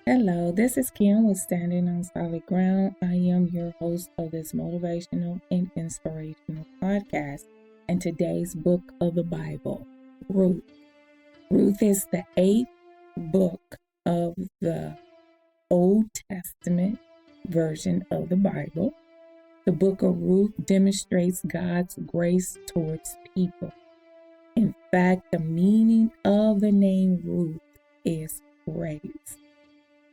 Hello, this is Kim with Standing on Solid Ground. I am your host of this motivational and inspirational podcast. And today's book of the Bible, Ruth. Ruth is the 8th book of the Old Testament version of the Bible. The book of Ruth demonstrates God's grace towards people. In fact, the meaning of the name Ruth is grace.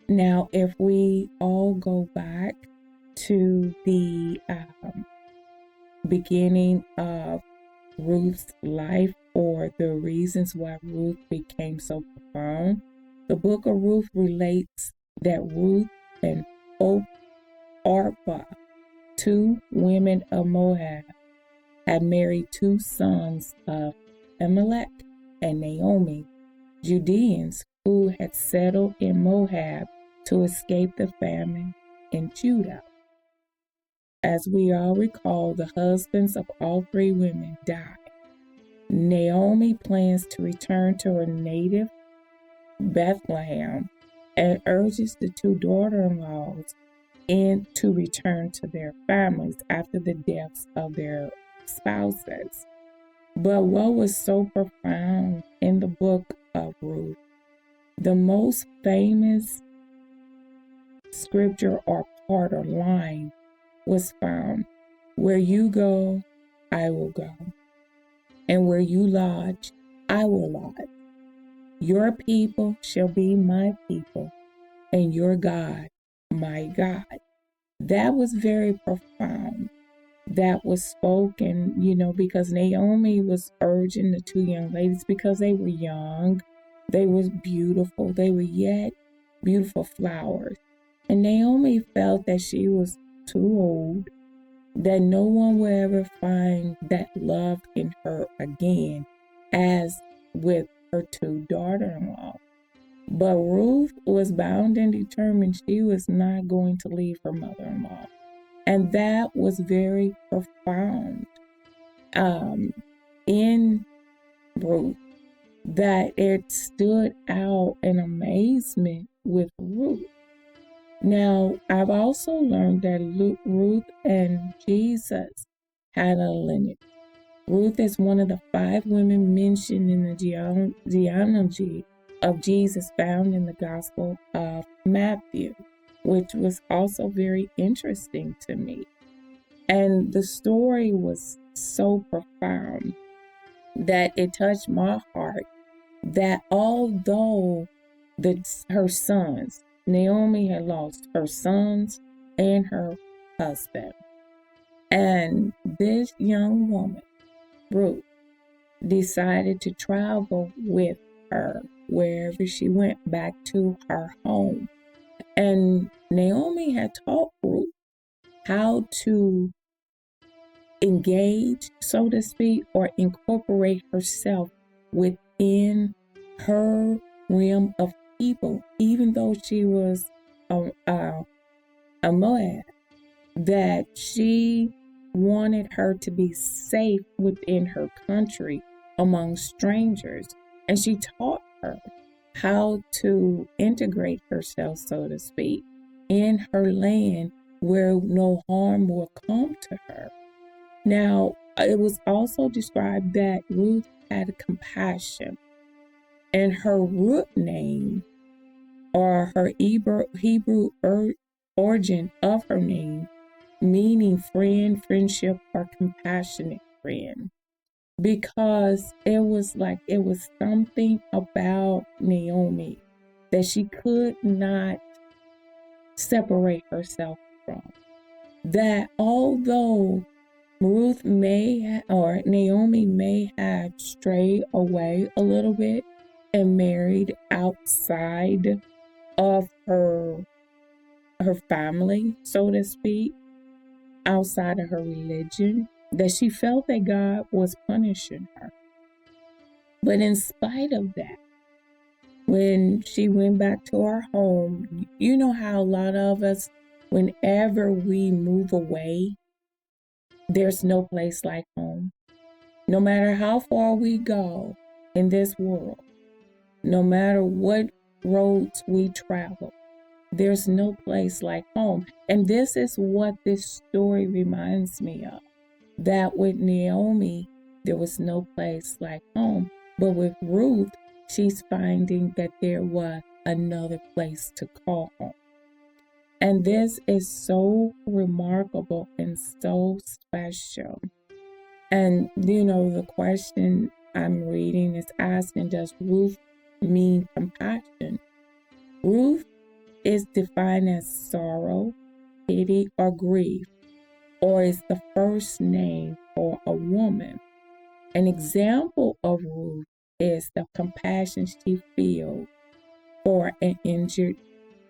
Now, if we all go back to the beginning of Ruth's life, or the reasons why Ruth became so profound, the book of Ruth relates that Ruth and Orpah, two women of Moab, had married two sons of Elimelech and Naomi, Judeans who had settled in Moab to escape the famine in Judah. As we all recall, the husbands of all three women died. Naomi plans to return to her native Bethlehem and urges the two daughter-in-laws to return to their families after the deaths of their spouses. But what was so profound in the book of Ruth, the most famous scripture or part or line was found: where you go, I will go, and where you lodge, I will lodge. Your people shall be my people, and your God, my God. That was very profound. That was spoken, because Naomi was urging the two young ladies, because they were young, they were beautiful, they were yet beautiful flowers. And Naomi felt that she was too old, that no one will ever find that love in her again, as with her two daughters-in-law. But Ruth was bound and determined she was not going to leave her mother-in-law. And that was very profound in Ruth, that it stood out in amazement with Ruth. Now, I've also learned that Ruth and Jesus had a lineage. Ruth is one of the 5 women mentioned in the genealogy of Jesus found in the Gospel of Matthew, which was also very interesting to me. And the story was so profound that it touched my heart, that although her sons, Naomi had lost her sons and her husband, and this young woman, Ruth, decided to travel with her wherever she went, back to her home. And Naomi had taught Ruth how to engage, so to speak, or incorporate herself within her realm of people, even though she was a Moab, that she wanted her to be safe within her country among strangers. And she taught her how to integrate herself, so to speak, in her land where no harm will come to her. Now, it was also described that Ruth had compassion, and her root name, or her Hebrew origin of her name, meaning friend, friendship, or compassionate friend, because it was something about Naomi that she could not separate herself from. That although Naomi may have strayed away a little bit and married outside of her family, so to speak, outside of her religion, that she felt that God was punishing her. But in spite of that, when she went back to her home, you know how a lot of us, whenever we move away, there's no place like home. No matter how far we go in this world, no matter what roads we travel, there's no place like home. And this is what this story reminds me of. That with Naomi, there was no place like home. But with Ruth, she's finding that there was another place to call home. And this is so remarkable and so special. And, the question I'm reading is asking, does Ruth mean compassion? Ruth is defined as sorrow, pity, or grief, or is the first name for a woman. An example of Ruth is the compassion she feels for an injured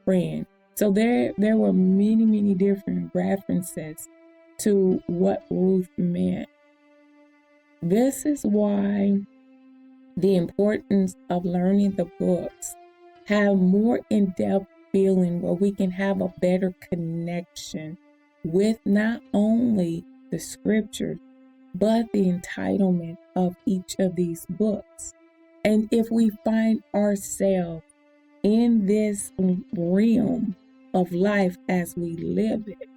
friend. So there were many, many different references to what Ruth meant. This is why the importance of learning the books have more in-depth feeling where we can have a better connection with not only the scriptures, but the entitlement of each of these books. And if we find ourselves in this realm of life as we live it,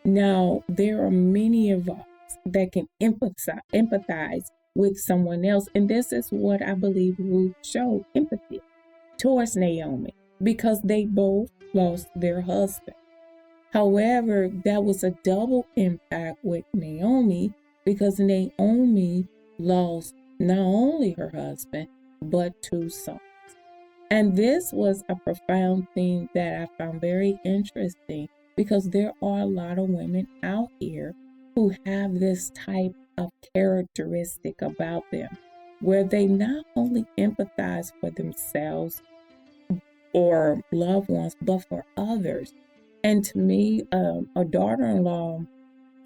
now there are many of us that can empathize with someone else. And this is what I believe Ruth showed empathy towards Naomi, because they both lost their husband. However, that was a double impact with Naomi, because Naomi lost not only her husband, but 2 sons. And this was a profound thing that I found very interesting, because there are a lot of women out here who have this type of characteristic about them, where they not only empathize for themselves or loved ones, but for others. And to me, a daughter-in-law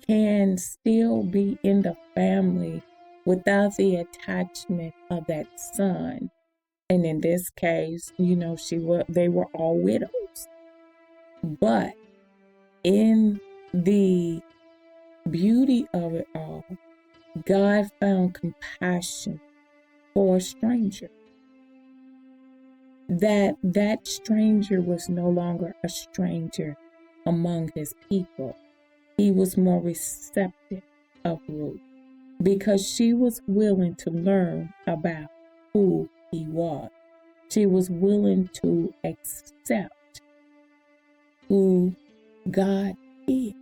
can still be in the family without the attachment of that son. And in this case, they were all widows. But in the beauty of it all, God found compassion for a stranger. That stranger was no longer a stranger among his people. He was more receptive of Ruth, because she was willing to learn about who he was. She was willing to accept who God is.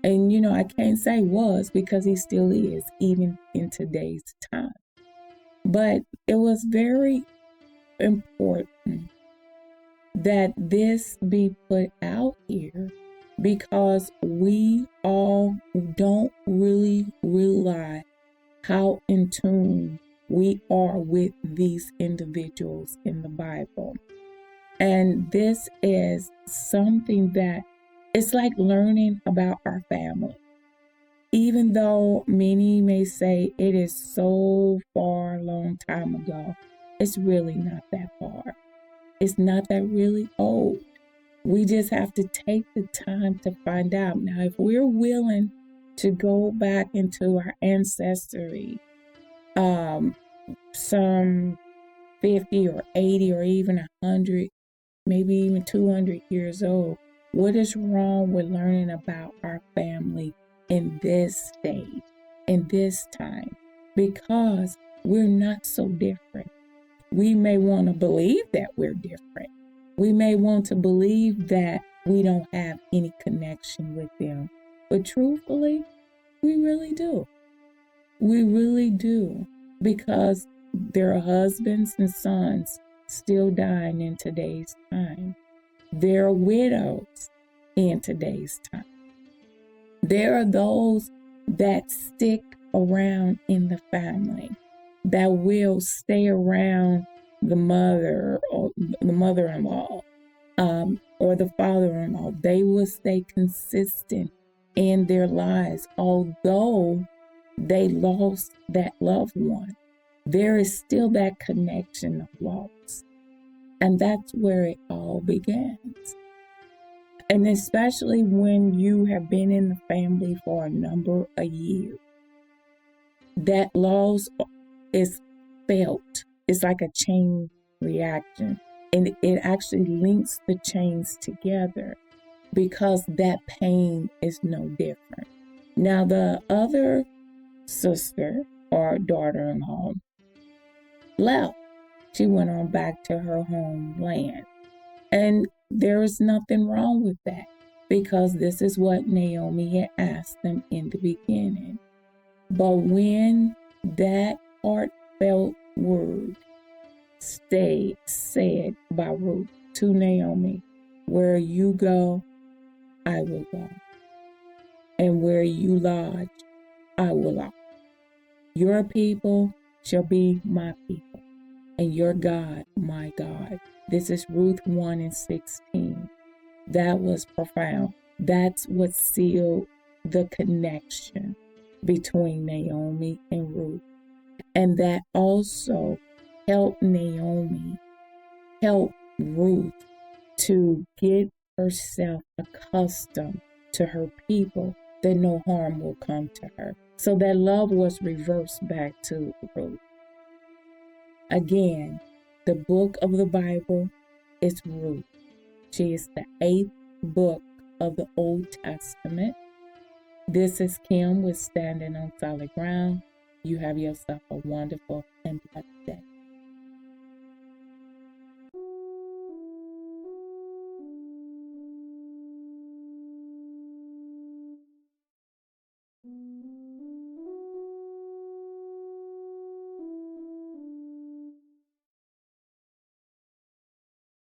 And I can't say was, because he still is, even in today's time. But it was very important that this be put out here, because we all don't really realize how in tune we are with these individuals in the Bible. And this is something that it's like learning about our family. Even though many may say it is so far a long time ago, it's really not that far. It's not that really old. We just have to take the time to find out. Now, if we're willing to go back into our ancestry, some 50 or 80 or even 100, maybe even 200 years old, what is wrong with learning about our family in this stage, in this time? Because we're not so different. We may want to believe that we're different. We may want to believe that we don't have any connection with them. But truthfully, we really do. We really do. Because there are husbands and sons still dying in today's time. There are widows in today's time. There are those that stick around in the family, that will stay around the mother or the mother-in-law or the father-in-law. They will stay consistent in their lives. Although they lost that loved one, there is still that connection of loss. And that's where it all begins. And especially when you have been in the family for a number of years, that loss is felt. It's like a chain reaction. And it actually links the chains together because that pain is no different. Now, the other sister or daughter-in-law left. She went on back to her homeland. And there is nothing wrong with that because this is what Naomi had asked them in the beginning. But when that heartfelt word said by Ruth to Naomi, where you go, I will go. And where you lodge, I will lodge. Your people shall be my people, and your God, my God. This is Ruth 1:16. That was profound. That's what sealed the connection between Naomi and Ruth. And that also helped Ruth to get herself accustomed to her people, that no harm will come to her. So that love was reversed back to Ruth. Again, the book of the Bible is Ruth. She is the 8th book of the Old Testament. This is Kim with Standing on Solid Ground. You have yourself a wonderful and blessed day.